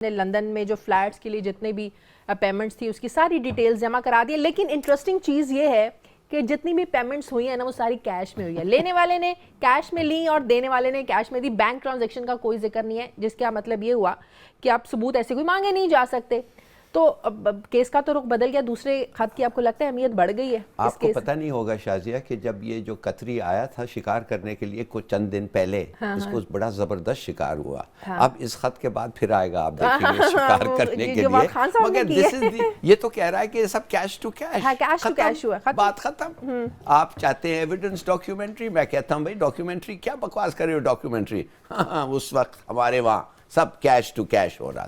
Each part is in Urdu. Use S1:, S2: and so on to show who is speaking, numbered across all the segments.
S1: لندن میں جو فلیٹس کے لیے جتنے بھی پیمنٹس تھی اس کی ساری ڈیٹیلز جمع کرا دی. لیکن انٹرسٹنگ چیز یہ ہے کہ جتنی بھی پیمنٹس ہوئی ہیں نا وہ ساری کیش میں ہوئی ہے. لینے والے نے کیش میں لی اور دینے والے نے کیش میں دی. بینک ٹرانزیکشن کا کوئی ذکر نہیں ہے, جس کا مطلب یہ ہوا کہ آپ ثبوت ایسے کوئی مانگے نہیں جا سکتے. تو کیس کا تو رخ بدل گیا. دوسرے خط کی آپ کو لگتا ہے اہمیت بڑھ گئی ہے؟
S2: آپ کو پتہ نہیں ہوگا شازیہ کہ جب یہ جو قطری آیا تھا شکار کرنے کے لیے کچھ چند دن پہلے, اس کو بڑا زبردست شکار ہوا. اب اس خط کے بعد پھر آئے گا, آپ دیکھیں گے شکار کرنے کے لیے. مگر یہ تو کہہ رہا ہے کہ یہ سب کیش ٹو کیش ہوا, بات ختم. آپ چاہتے ہیں ایویڈنس ڈاکیومنٹری, میں کہتا ہوں بھائی ڈاکیومنٹری کیا بکواس کر رہے ہو ڈاکیومنٹری. اس وقت ہمارے وہاں سب کیش ٹو کیش ہو رہا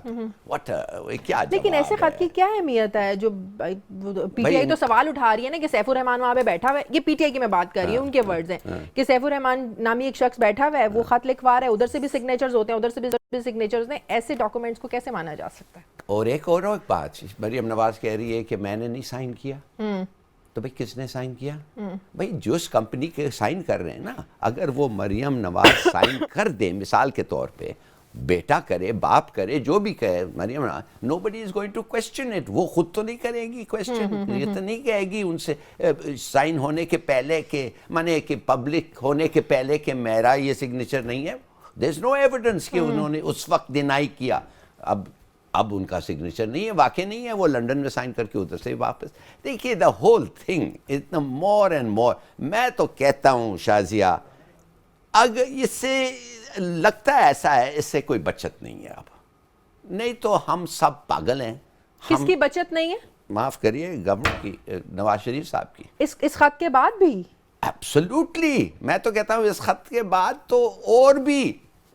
S2: تھا. کیا
S1: لیکن ایسے خط کی کیا اہمیت ہے؟ جو پی ٹی آئی تو سوال اٹھا رہی ہے نا کہ سیف الرحمان وہاں پہ بیٹھا ہوا ہے. یہ پی ٹی آئی کی میں بات کر رہی ہوں, ان کے ورڈز ہیں کہ سیف الرحمان نامی ایک شخص بیٹھا ہوا ہے, وہ خط لکھوا رہا ہے, ادھر سے بھی سگنیچرز ہوتے ہیں, ادھر سے بھی سگنیچرز ہیں. ایسے ڈاکومنٹس کو کیسے مانا جا سکتا ہے؟
S2: اور ایک بات مریم نواز کہہ رہی ہے کہ میں نے نہیں سائن کیا. تو بھئی کس نے سائن کیا؟ بھئی جس کمپنی کے سائن کر رہے ہیں نا, اگر وہ مریم نواز سائن کر دے مثال کے طور پہ, بیٹا کرے, باپ کرے, جو بھی کہے, مریم nobody is going to question it. وہ خود تو نہیں کرے گی کویسچن, یہ تو نہیں کہے گی ان سے سائن ہونے کے پہلے کہ مانے کہ پبلک ہونے کے پہلے کہ میرا یہ سگنیچر نہیں ہے. there is no evidence کہ انہوں نے اس وقت ڈینائی کیا. اب ان کا سگنیچر نہیں ہے, واقع نہیں ہے, وہ لنڈن میں سائن کر کے ادھر سے واپس. دیکھیے the whole thing is more and more. میں تو کہتا ہوں شازیہ, اگر اس سے لگتا ہے ایسا ہے, اس سے کوئی بچت نہیں ہے اب. نہیں تو ہم سب پاگل ہیں.
S1: کس کی بچت نہیں ہے؟
S2: معاف کریے, گورنر کی, نواز شریف صاحب کی.
S1: اس خط کے بعد بھی
S2: ایبسولوٹلی. میں تو کہتا ہوں اس خط کے بعد تو اور بھی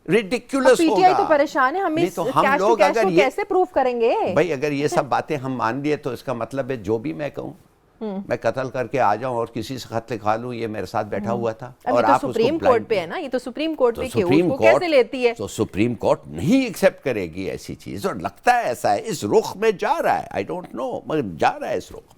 S2: ریڈیکولس ہوگا.
S1: پی ٹی آئی تو پریشان ہے, ہم کیش ٹو کیش کو کیسے پروف کریں گے؟
S2: بھائی اگر یہ سب باتیں ہم مان لیے تو اس کا مطلب ہے جو بھی میں کہوں, میں قتل کر کے آ جاؤں اور کسی سے خط لکھا لوں, یہ میرے ساتھ بیٹھا ہوا تھا. اور آپ
S1: سپریم کورٹ پہ ہے نا, یہ تو سپریم کورٹ پہ کہ اس کو کیسے لیتی ہے؟
S2: تو سپریم کورٹ نہیں ایکسیپٹ کرے گی ایسی چیز, اور لگتا ہے ایسا ہے, اس رخ میں جا رہا ہے. آئی ڈونٹ نو, مگر جا رہا ہے اس رخ میں.